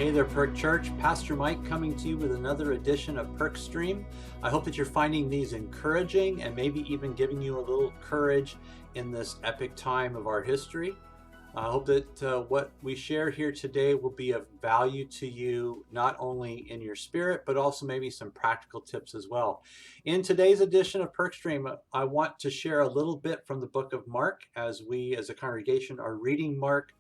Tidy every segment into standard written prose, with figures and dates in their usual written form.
Hey there, Perk Church. Pastor Mike coming to you with another edition of Perkstream. I hope that you're finding these encouraging and maybe even giving you a little courage in this epic time of our history. I hope that what we share here today will be of value to you, not only in your spirit, but also maybe some practical tips as well. In today's edition of Perkstream, I want to share a little bit from the book of Mark as we as a congregation are reading Mark.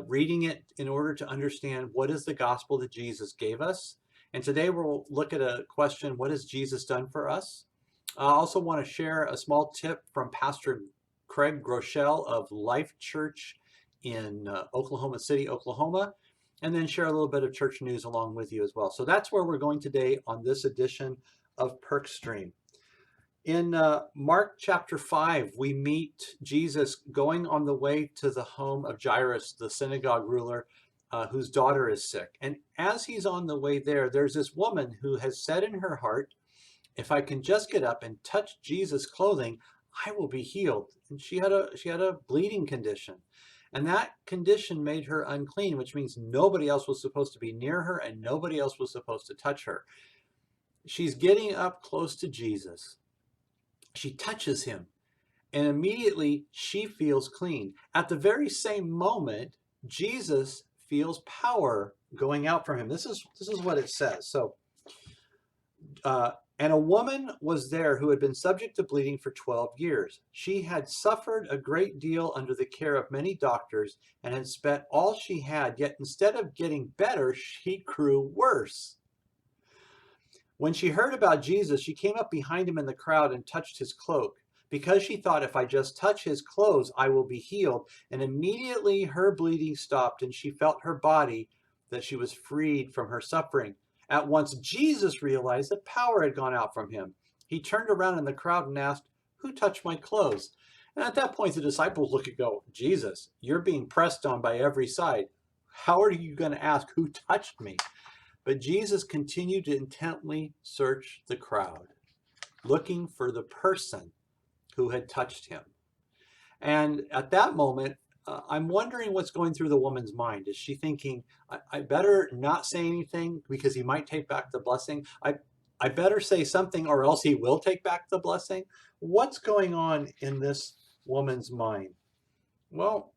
Reading it in order to understand what is the gospel that Jesus gave us. And today we'll look at a question, what has Jesus done for us? I also want to share a small tip from Pastor Craig Groeschel of Life Church in Oklahoma City, Oklahoma, and then share a little bit of church news along with you as well. So that's where we're going today on this edition of Perkstream. In Mark chapter 5, we meet Jesus going on the way to the home of Jairus, the synagogue ruler, whose daughter is sick. And as he's on the way there, there's this woman who has said in her heart, if I can just get up and touch Jesus' clothing, I will be healed. And she had a bleeding condition. And that condition made her unclean, which means nobody else was supposed to be near her and nobody else was supposed to touch her. She's getting up close to Jesus. She touches him, and immediately she feels clean. At the very same moment, Jesus feels power going out from him. This is what it says. So, and a woman was there who had been subject to bleeding for 12 years. She had suffered a great deal under the care of many doctors and had spent all she had, yet instead of getting better, she grew worse. When she heard about Jesus, she came up behind him in the crowd and touched his cloak, because she thought, if I just touch his clothes, I will be healed. And immediately her bleeding stopped, and she felt her body, that she was freed from her suffering. At once Jesus realized that power had gone out from him. He turned around in the crowd and asked, who touched my clothes? And at that point, the disciples look and go, Jesus, you're being pressed on by every side. How are you going to ask who touched me? But Jesus continued to intently search the crowd, looking for the person who had touched him. And at that moment, I'm wondering what's going through the woman's mind. Is she thinking, I better not say anything because he might take back the blessing? I better say something or else he will take back the blessing? What's going on in this woman's mind? Well,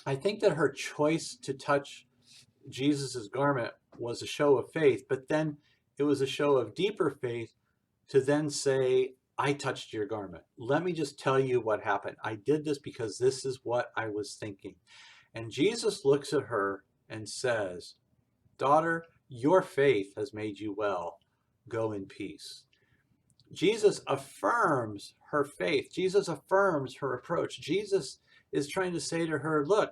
I think that her choice to touch Jesus's garment was a show of faith, but then it was a show of deeper faith to then say, I touched your garment. Let me just tell you what happened. I did this because this is what I was thinking. And Jesus looks at her and says, daughter, your faith has made you well. Go in peace. Jesus affirms her faith. Jesus affirms her approach. Jesus is trying to say to her, look,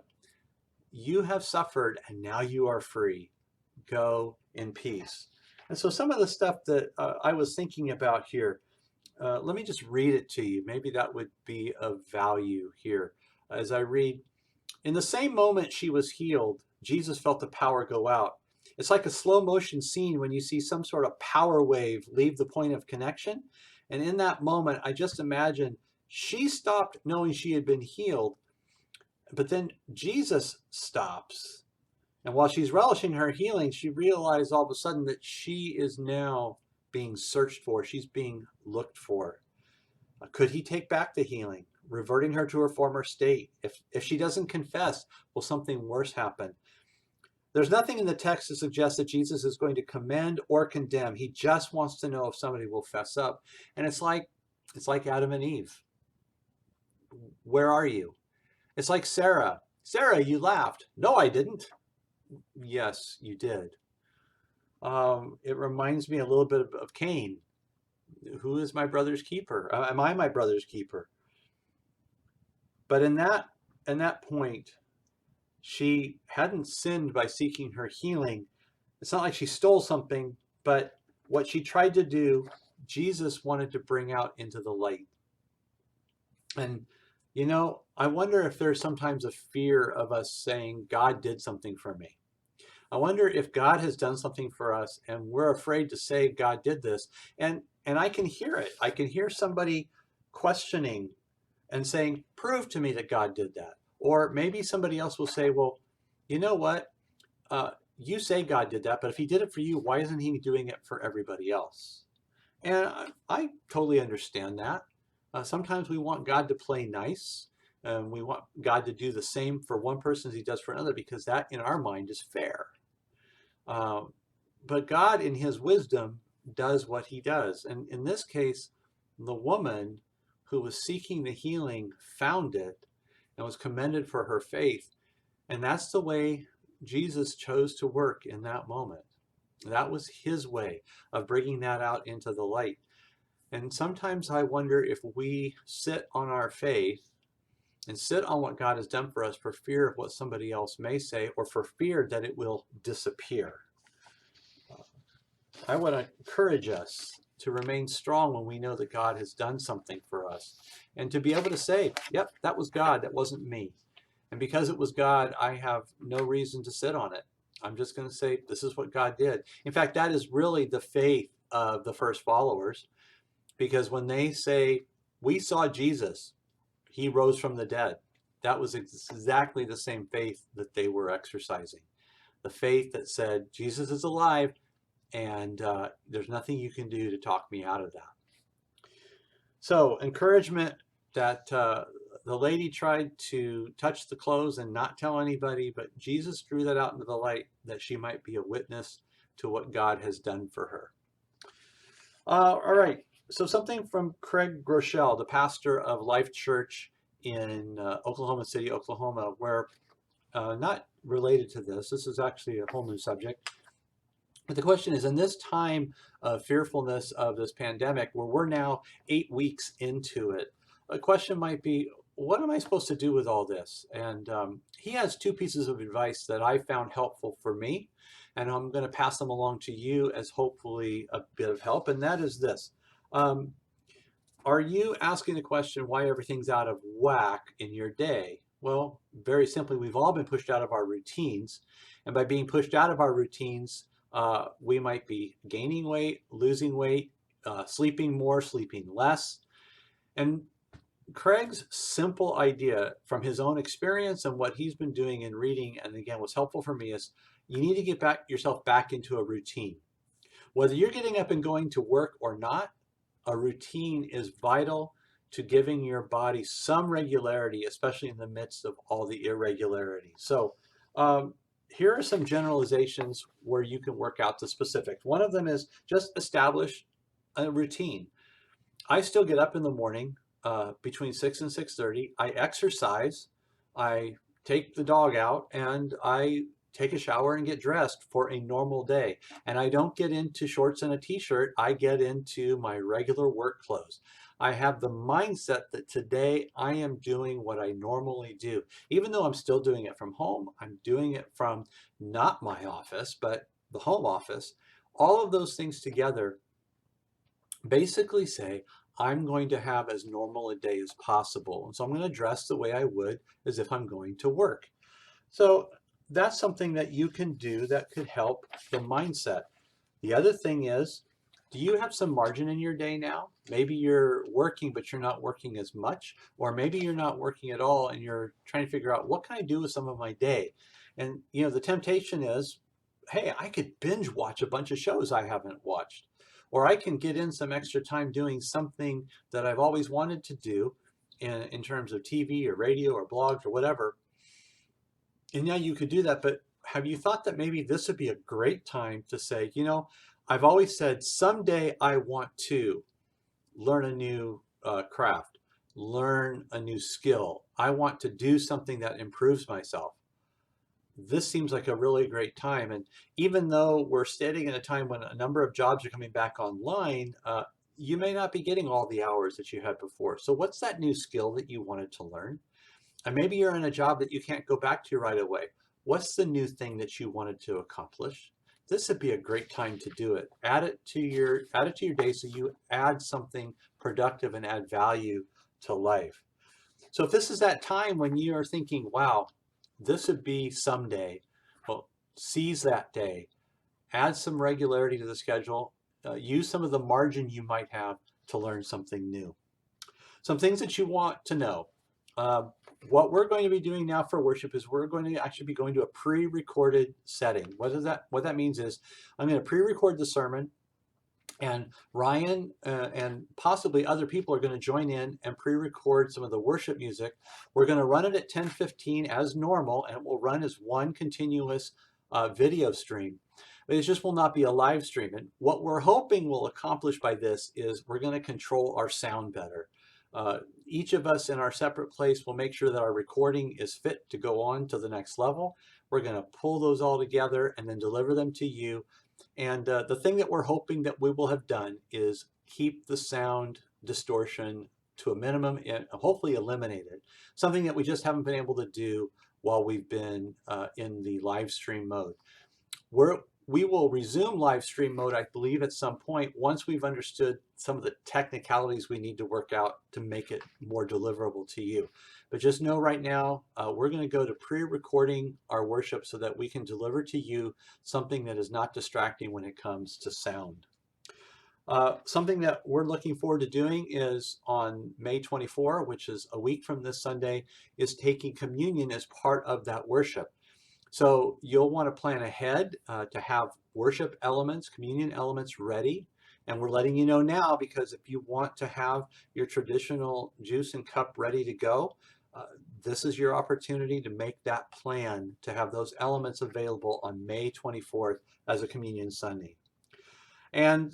you have suffered and now you are free. Go in peace. And so some of the stuff that I was thinking about here, let me just read it to you. Maybe that would be of value here. As I read, in the same moment she was healed, Jesus felt the power go out. It's like a slow motion scene when you see some sort of power wave leave the point of connection. And in that moment, I just imagine she stopped knowing she had been healed. But then Jesus stops. And while she's relishing her healing, she realized all of a sudden that she is now being searched for. She's being looked for. Could he take back the healing, reverting her to her former state? If she doesn't confess, will something worse happen? There's nothing in the text to suggest that Jesus is going to commend or condemn. He just wants to know if somebody will fess up. And it's like Adam and Eve. Where are you? It's like Sarah. Sarah, you laughed. No, I didn't. Yes, you did. It reminds me a little bit of Cain. Who is my brother's keeper? Am I my brother's keeper? But in that point, she hadn't sinned by seeking her healing. It's not like she stole something, but what she tried to do, Jesus wanted to bring out into the light. And you know, I wonder if there's sometimes a fear of us saying, God did something for me. I wonder if God has done something for us and we're afraid to say God did this. And I can hear it. I can hear somebody questioning and saying, prove to me that God did that. Or maybe somebody else will say, well, you know what? you say God did that, but if he did it for you, why isn't he doing it for everybody else? And I totally understand that. Sometimes we want God to play nice, and we want God to do the same for one person as he does for another, because that in our mind is fair. Um, but God, in his wisdom, does what he does. And in this case, the woman who was seeking the healing found it and was commended for her faith. And that's the way Jesus chose to work in that moment. That was his way of bringing that out into the light. And sometimes I wonder if we sit on our faith and sit on what God has done for us for fear of what somebody else may say, or for fear that it will disappear. I want to encourage us to remain strong when we know that God has done something for us, and to be able to say, yep, that was God, that wasn't me. And because it was God, I have no reason to sit on it. I'm just going to say, this is what God did. In fact, that is really the faith of the first followers, because when they say, we saw Jesus, he rose from the dead, that was exactly the same faith that they were exercising. The faith that said, Jesus is alive, and there's nothing you can do to talk me out of that. So encouragement that the lady tried to touch the clothes and not tell anybody, but Jesus drew that out into the light that she might be a witness to what God has done for her. All right, so something from Craig Groeschel, the pastor of Life Church in Oklahoma City, Oklahoma, where not related to this, this is actually a whole new subject. But the question is, in this time of fearfulness of this pandemic, where we're now 8 weeks into it, a question might be, what am I supposed to do with all this? And he has two pieces of advice that I found helpful for me, and I'm going to pass them along to you as hopefully a bit of help. And that is this. Are you asking the question why everything's out of whack in your day? Well, very simply, we've all been pushed out of our routines. And by being pushed out of our routines, we might be gaining weight, losing weight, sleeping more, sleeping less. And Craig's simple idea from his own experience and what he's been doing in reading, and again, what's helpful for me is you need to get yourself back into a routine. Whether you're getting up and going to work or not, a routine is vital to giving your body some regularity, especially in the midst of all the irregularity. So here are some generalizations where you can work out the specifics. One of them is just establish a routine. I still get up in the morning between 6 and 6:30. I exercise, I take the dog out, and I take a shower and get dressed for a normal day. And I don't get into shorts and a t-shirt. I get into my regular work clothes. I have the mindset that today I am doing what I normally do. Even though I'm still doing it from home, I'm doing it from not my office, but the home office. All of those things together basically say, I'm going to have as normal a day as possible. And so I'm going to dress the way I would as if I'm going to work. So that's something that you can do that could help the mindset. The other thing is, do you have some margin in your day now? Maybe you're working, but you're not working as much, or maybe you're not working at all and you're trying to figure out, what can I do with some of my day? And the temptation is, hey, I could binge watch a bunch of shows I haven't watched, or I can get in some extra time doing something that I've always wanted to do in terms of TV or radio or blogs or whatever. And yeah, you could do that, but have you thought that maybe this would be a great time to say, I've always said someday I want to learn a new craft, learn a new skill. I want to do something that improves myself. This seems like a really great time. And even though we're standing in a time when a number of jobs are coming back online, you may not be getting all the hours that you had before. So what's that new skill that you wanted to learn? And maybe you're in a job that you can't go back to right away. What's the new thing that you wanted to accomplish? This would be a great time to do it. Add it to your day so you add something productive and add value to life. So if this is that time when you are thinking, wow, this would be someday, well, seize that day. Add some regularity to the schedule. Use some of the margin you might have to learn something new. Some things that you want to know. what we're going to be doing now for worship is we're going to actually be going to a pre-recorded setting. What that means is I'm going to pre-record the sermon, and Ryan and possibly other people are going to join in and pre-record some of the worship music. We're going to run it at 10:15 as normal, and it will run as one continuous video stream. But it just will not be a live stream. And what we're hoping we'll accomplish by this is we're going to control our sound better. Each of us in our separate place will make sure that our recording is fit to go on to the next level. We're going to pull those all together and then deliver them to you. And the thing that we're hoping that we will have done is keep the sound distortion to a minimum and hopefully eliminate it. Something that we just haven't been able to do while we've been in the live stream mode. We will resume live stream mode, I believe, at some point once we've understood some of the technicalities we need to work out to make it more deliverable to you. But just know right now, we're going to go to pre-recording our worship so that we can deliver to you something that is not distracting when it comes to sound. Something that we're looking forward to doing is on May 24, which is a week from this Sunday, is taking communion as part of that worship. So you'll want to plan ahead to have worship elements, communion elements ready. And we're letting you know now, because if you want to have your traditional juice and cup ready to go, this is your opportunity to make that plan to have those elements available on May 24th as a communion Sunday. And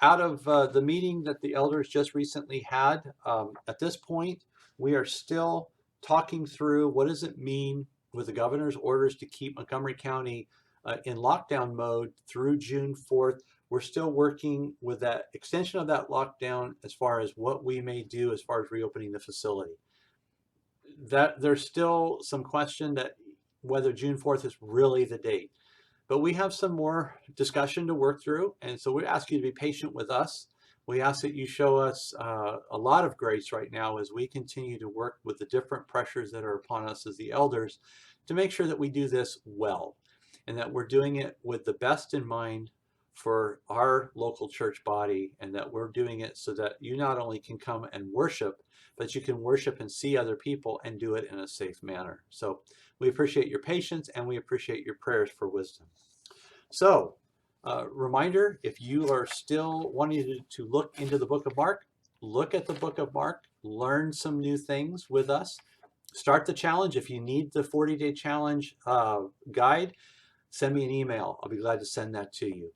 out of the meeting that the elders just recently had, at this point, we are still talking through what does it mean with the governor's orders to keep Montgomery County in lockdown mode through June 4th. We're still working with that extension of that lockdown as far as what we may do as far as reopening the facility. That there's still some question that whether June 4th is really the date. But we have some more discussion to work through, and so we ask you to be patient with us. We ask that you show us a lot of grace right now as we continue to work with the different pressures that are upon us as the elders to make sure that we do this well and that we're doing it with the best in mind for our local church body, and that we're doing it so that you not only can come and worship, but you can worship and see other people and do it in a safe manner. So we appreciate your patience and we appreciate your prayers for wisdom. So, reminder, if you are still wanting to look into the book of Mark, look at the book of Mark, learn some new things with us. Start the challenge. If you need the 40-day challenge guide, send me an email. I'll be glad to send that to you.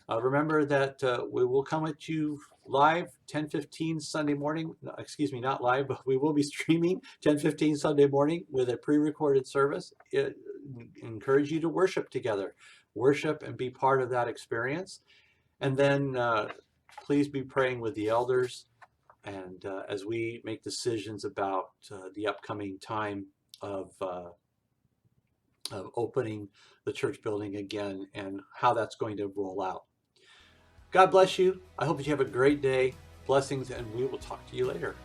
Remember that we will come at you live 10:15 Sunday morning. No, excuse me, not live, but we will be streaming 10:15 Sunday morning with a pre-recorded service. Encourage you to worship together. Worship and be part of that experience. And then please be praying with the elders and as we make decisions about the upcoming time of opening the church building again and how that's going to roll out. God bless you. I hope that you have a great day. Blessings, and we will talk to you later.